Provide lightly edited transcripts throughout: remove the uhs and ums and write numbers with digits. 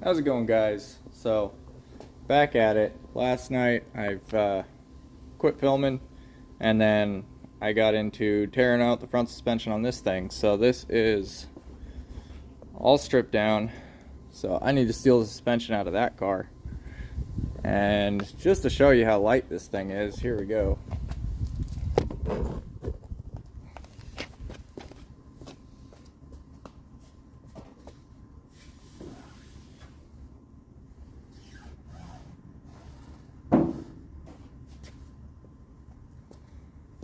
How's it going, guys? So, back at it. Last night I've quit filming, and then I got into tearing out the front suspension on this thing. So this is all stripped down. So I need to steal the suspension out of that car. And just to show you how light this thing is, here we go.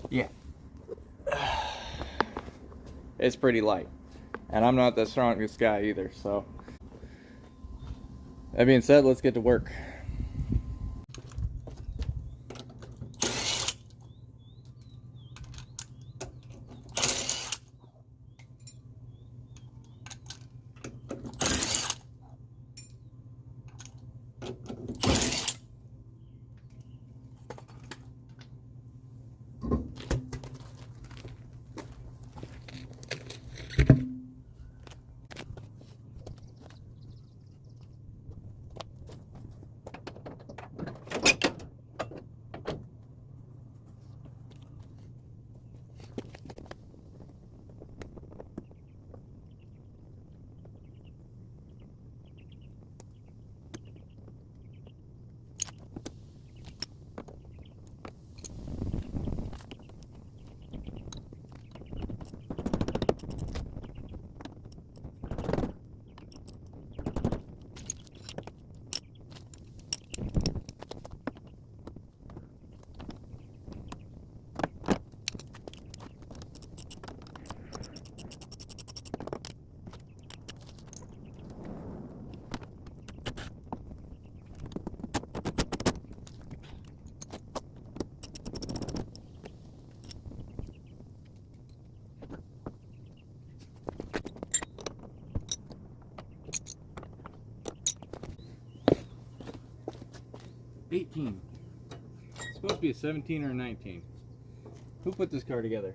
Yeah. It's pretty light. And I'm not the strongest guy either, so. That being said, let's get to work. $18. It's supposed to be a 17 or a 19. Who put this car together?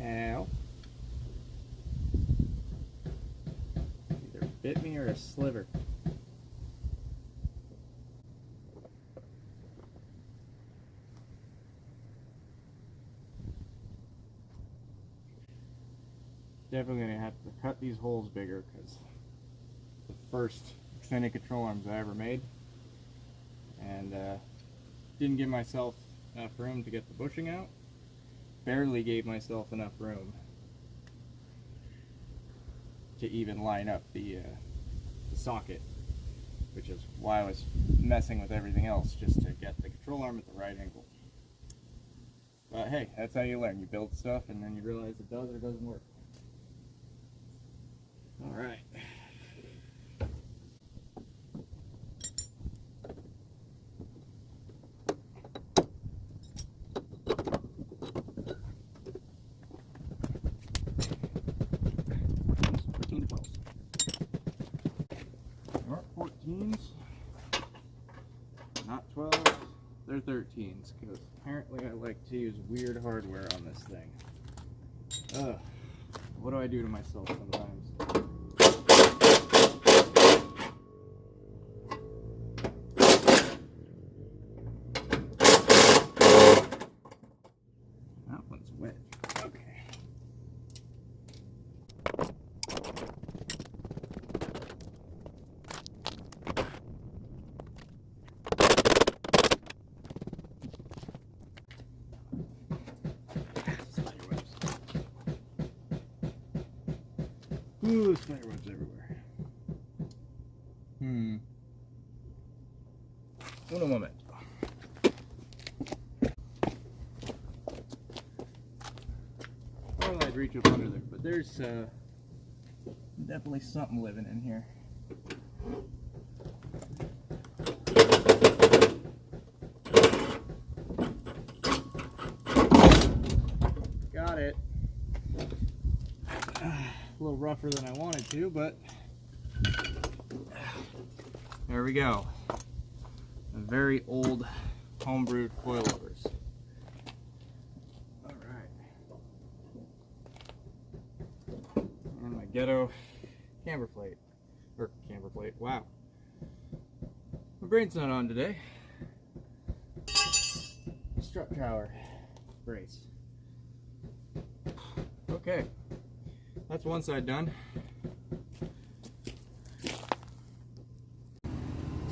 Ow. Either bit me or a sliver. definitely gonna have to cut these holes bigger because the first extended control arms I ever made, and didn't give myself enough room to get the bushing out. Barely gave myself enough room to even line up the socket, which is why I was messing with everything else, just to get the control arm at the right angle. But hey, that's how you learn. You build stuff and then you realize it does or doesn't work. All right. Aren't 14s, not 12s, they're 13s, because apparently I like to use weird hardware on this thing. Ugh, what do I do to myself sometimes? That one's wet. Okay. Ooh, spider webs everywhere. Uno momento. Well, I'd reach up under there, but there's definitely something living in here. Got it. A little rougher than I wanted to, but there we go. A very old homebrewed coilovers. All right. And my ghetto camber plate. Or camber plate. Wow. My brain's not on today. Strut tower brace. Okay. That's one side done.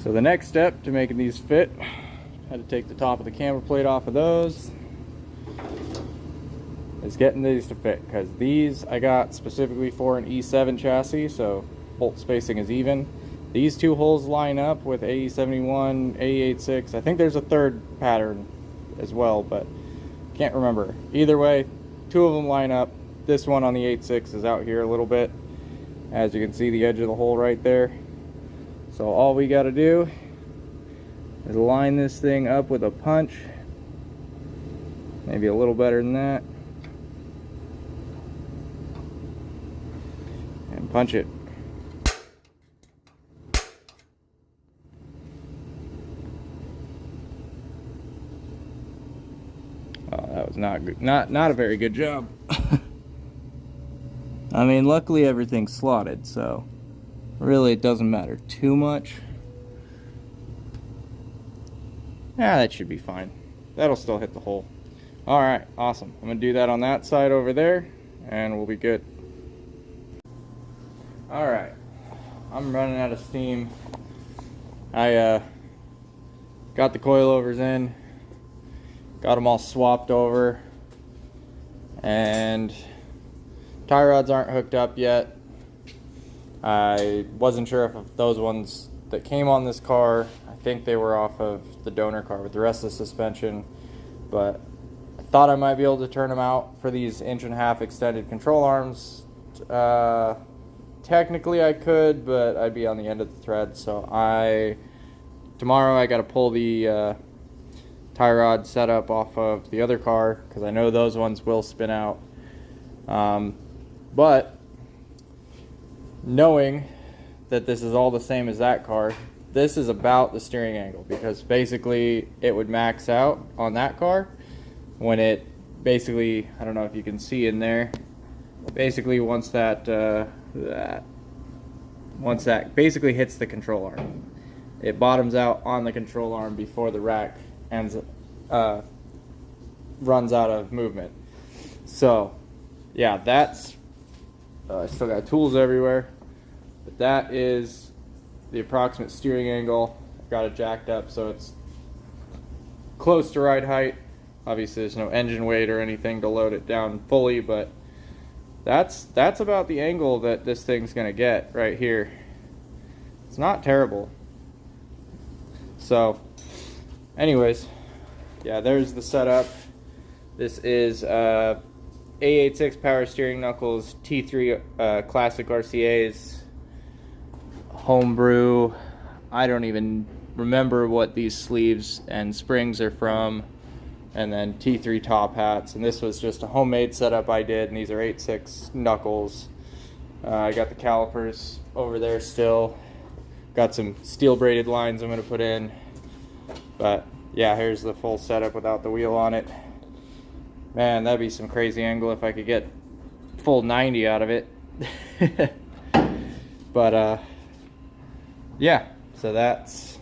So the next step to making these fit, I had to take the top of the camber plate off of those, is getting these to fit, because these I got specifically for an E7 chassis, so bolt spacing is even. These two holes line up with AE71, AE86. I think there's a third pattern as well, but can't remember. Either way, two of them line up. This one on the 8.6 is out here a little bit. As you can see, the edge of the hole right there. So all we got to do is line this thing up with a punch. Maybe a little better than that. And punch it. Oh, that was not good. Not a very good job. I mean, luckily everything's slotted, so really it doesn't matter too much. Yeah, that should be fine. That'll still hit the hole. Alright, awesome. I'm going to do that on that side over there, and we'll be good. Alright, I'm running out of steam. I got the coilovers in, got them all swapped over, and tie rods aren't hooked up yet. I wasn't sure if those ones that came on this car, I think they were off of the donor car with the rest of the suspension, but I thought I might be able to turn them out for these 1.5" extended control arms. Technically I could, but I'd be on the end of the thread, so tomorrow I got to pull the tie rod setup off of the other car, because I know those ones will spin out. But knowing that this is all the same as that car, this is about the steering angle, because basically it would max out on that car when it basically, I don't know if you can see in there, basically once that basically hits the control arm, it bottoms out on the control arm before the rack runs out of movement. So yeah, that's I still got tools everywhere. But that is the approximate steering angle. I've got it jacked up so it's close to ride height. Obviously there's no engine weight or anything to load it down fully, but that's about the angle that this thing's gonna get right here. It's not terrible. So anyways, yeah, there's the setup. This is A86 power steering knuckles, T3 classic RCAs, homebrew. I don't even remember what these sleeves and springs are from. And then T3 top hats, and this was just a homemade setup I did, and these are 8.6 knuckles. I got the calipers over there still. Got some steel braided lines I'm going to put in. But yeah, here's the full setup without the wheel on it. Man, that'd be some crazy angle if I could get full 90 out of it. But yeah, so that's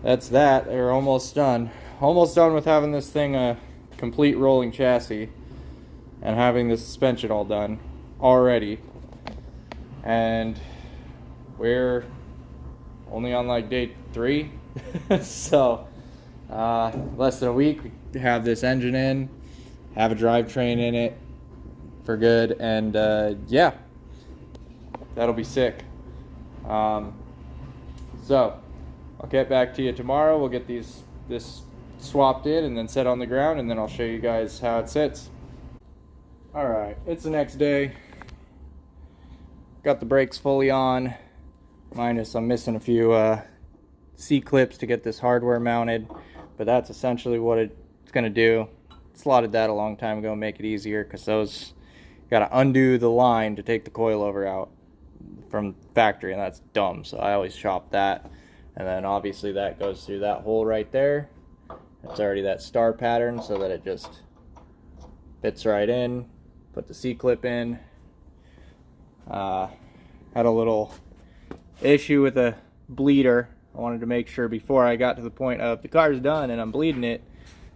that. They're almost done. Almost done with having this thing a complete rolling chassis and having the suspension all done already. And we're only on like day 3. So less than a week, we have this engine in, have a drivetrain in it for good, and yeah, that'll be sick. So I'll get back to you tomorrow. We'll get this swapped in and then set on the ground, and then I'll show you guys how it sits. Alright, it's the next day. Got the brakes fully on, minus I'm missing a few C-clips to get this hardware mounted, but that's essentially what it's going to do. Slotted that a long time ago, make it easier, because those, got to undo the line to take the coilover out from factory, and that's dumb, so I always shop that. And then obviously that goes through that hole right there. It's already that star pattern so that it just fits right in. Put the C-clip in. Had a little issue with a bleeder. I wanted to make sure before I got to the point of the car's done and I'm bleeding it,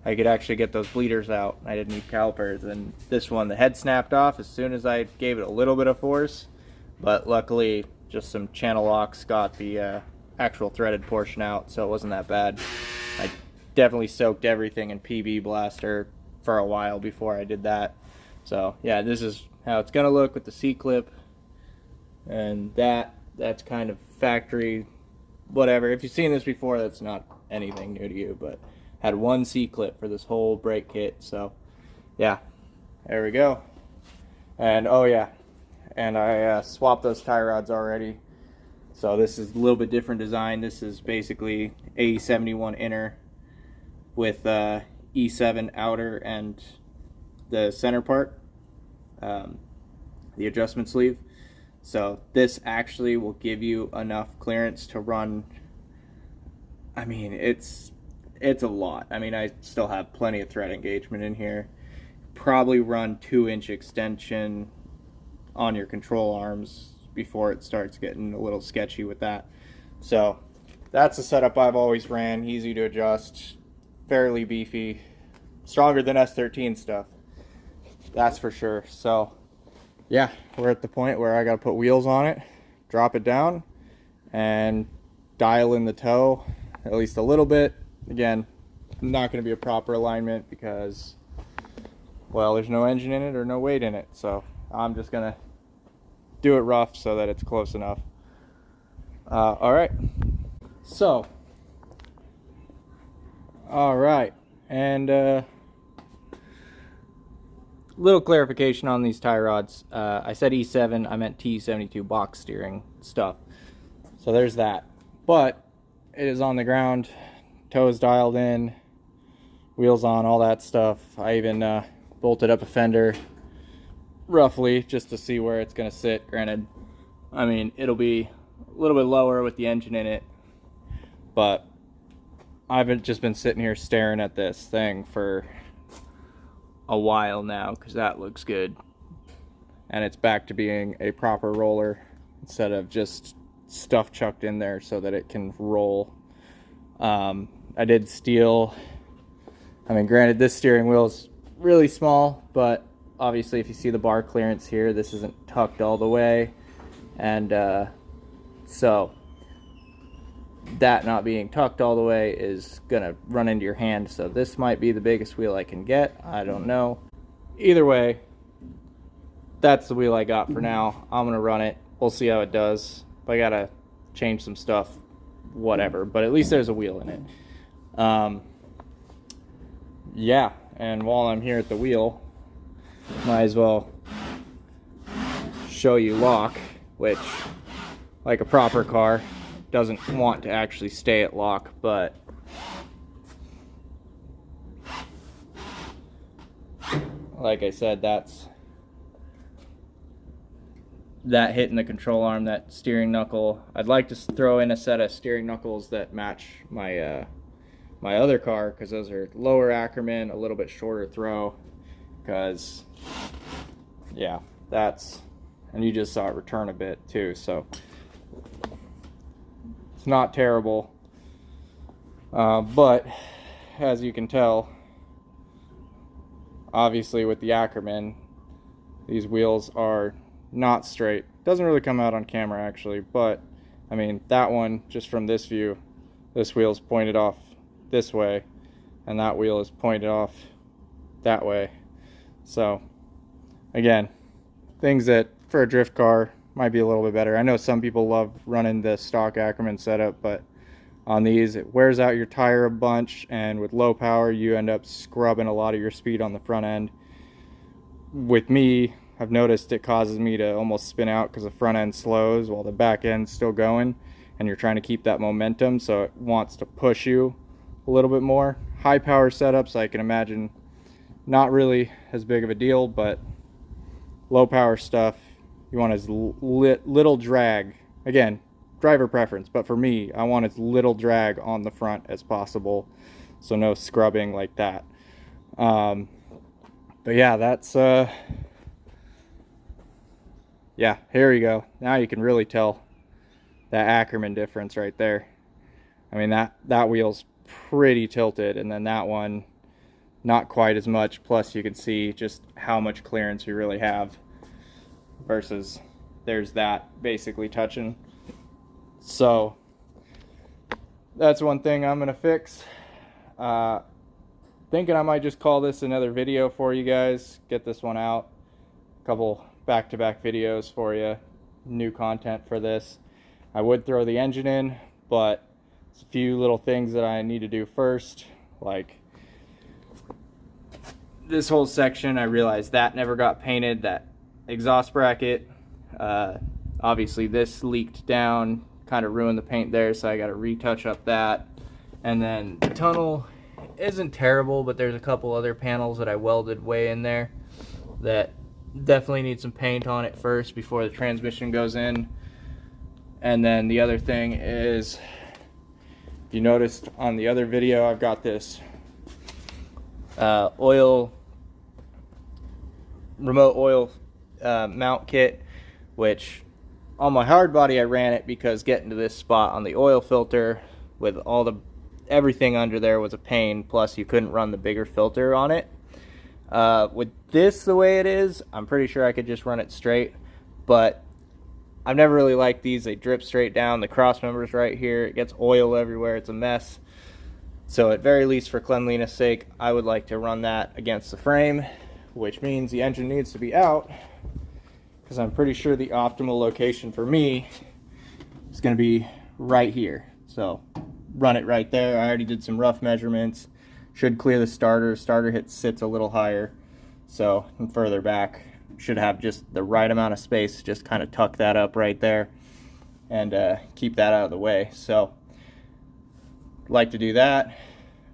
I could actually get those bleeders out. I didn't need calipers. And this one, the head snapped off as soon as I gave it a little bit of force. But luckily, just some channel locks got the actual threaded portion out, so it wasn't that bad. I definitely soaked everything in PB Blaster for a while before I did that. So yeah, this is how it's gonna look with the C-clip, and that's kind of factory whatever. If you've seen this before, that's not anything new to you, but had one C-clip for this whole brake kit. So yeah, there we go. And oh yeah, and I swapped those tie rods already. So this is a little bit different design. This is basically A71 inner with E7 outer and the center part, the adjustment sleeve. So this actually will give you enough clearance to run. I mean, it's a lot. I mean, I still have plenty of thread engagement in here. Probably run 2-inch extension on your control arms before it starts getting a little sketchy with that. So that's the setup I've always ran. Easy to adjust, fairly beefy, stronger than S13 stuff, that's for sure. So yeah, we're at the point where I gotta put wheels on it, drop it down, and dial in the toe at least a little bit. Again, not going to be a proper alignment because, well, there's no engine in it or no weight in it, so I'm just gonna do it rough so that it's close enough. All right, so all right, and little clarification on these tie rods. I said E7, I meant T72 box steering stuff, so there's that. But it is on the ground, toes dialed in, wheels on, all that stuff. I even bolted up a fender roughly just to see where it's gonna sit. Granted, I mean, it'll be a little bit lower with the engine in it, but I've just been sitting here staring at this thing for a while now because that looks good, and it's back to being a proper roller instead of just stuff chucked in there so that it can roll. I did steel. I mean, granted, this steering wheel is really small, but obviously if you see the bar clearance here, this isn't tucked all the way, and so that not being tucked all the way is gonna run into your hand. So this might be the biggest wheel I can get, I don't know. Either way, that's the wheel I got for now. I'm gonna run it, we'll see how it does. If I gotta change some stuff, whatever, but at least there's a wheel in it. Yeah, and while I'm here at the wheel, might as well show you lock, which, like a proper car, doesn't want to actually stay at lock, but like I said, that's that hitting the control arm, that steering knuckle. I'd like to throw in a set of steering knuckles that match my my other car, because those are lower Ackerman, a little bit shorter throw, because yeah, that's, and you just saw it return a bit too, so it's not terrible. But as you can tell, obviously with the Ackerman, these wheels are not straight. Doesn't really come out on camera actually, but I mean, that one, just from this view, this wheel's pointed off this way, and that wheel is pointed off that way. So again, things that for a drift car might be a little bit better. I know some people love running the stock Ackerman setup, but on these it wears out your tire a bunch, and with low power you end up scrubbing a lot of your speed on the front end. With me, I've noticed it causes me to almost spin out because the front end slows while the back end's still going, and you're trying to keep that momentum, so it wants to push you a little bit more. High power setups, I can imagine, not really as big of a deal, but low power stuff, you want as little drag. Again, driver preference, but for me, I want as little drag on the front as possible, so no scrubbing like that. But yeah, that's yeah, here we go. Now you can really tell that Ackerman difference right there. I mean, that wheel's pretty tilted, and then that one not quite as much. Plus you can see just how much clearance you really have versus there's that basically touching. So that's one thing I'm gonna fix. Thinking I might just call this another video for you guys, get this one out, a couple back-to-back videos for you, new content for this. I would throw the engine in, but it's a few little things that I need to do first, like this whole section. I realized that never got painted, that exhaust bracket. Obviously this leaked down, kind of ruined the paint there, so I got to retouch up that. And then the tunnel isn't terrible, but there's a couple other panels that I welded way in there that definitely need some paint on it first before the transmission goes in. And then the other thing is, if you noticed on the other video, I've got this remote oil mount kit, which on my hard body I ran it because getting to this spot on the oil filter with everything under there was a pain, plus you couldn't run the bigger filter on it. With this the way it is, I'm pretty sure I could just run it straight, but I've never really liked these. They drip straight down, the cross members right here, it gets oil everywhere, it's a mess. So at very least, for cleanliness sake, I would like to run that against the frame, which means the engine needs to be out, because I'm pretty sure the optimal location for me is going to be right here. So run it right there. I already did some rough measurements. Should clear the starter. Starter sits a little higher, so I'm further back. Should have just the right amount of space. Just kind of tuck that up right there and keep that out of the way. So like to do that.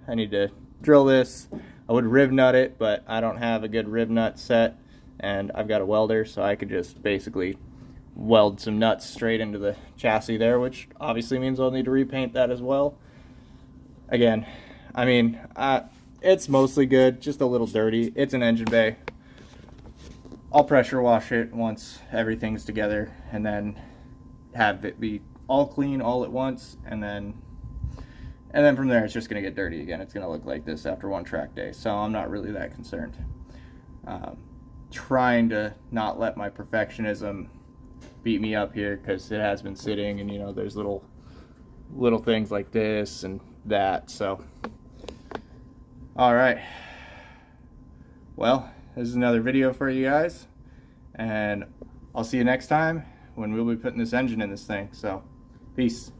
I need to drill this. I would rib nut it, but I don't have a good rib nut set, and I've got a welder, so I could just basically weld some nuts straight into the chassis there, which obviously means I'll need to repaint that as well. Again, I mean, it's mostly good, just a little dirty. It's an engine bay. I'll pressure wash it once everything's together, and then have it be all clean all at once, and then from there it's just going to get dirty again. It's going to look like this after one track day, so I'm not really that concerned. trying to not let my perfectionism beat me up here, because it has been sitting, and you know, there's little things like this and that. So all right, well, this is another video for you guys, and I'll see you next time when we'll be putting this engine in this thing. So peace.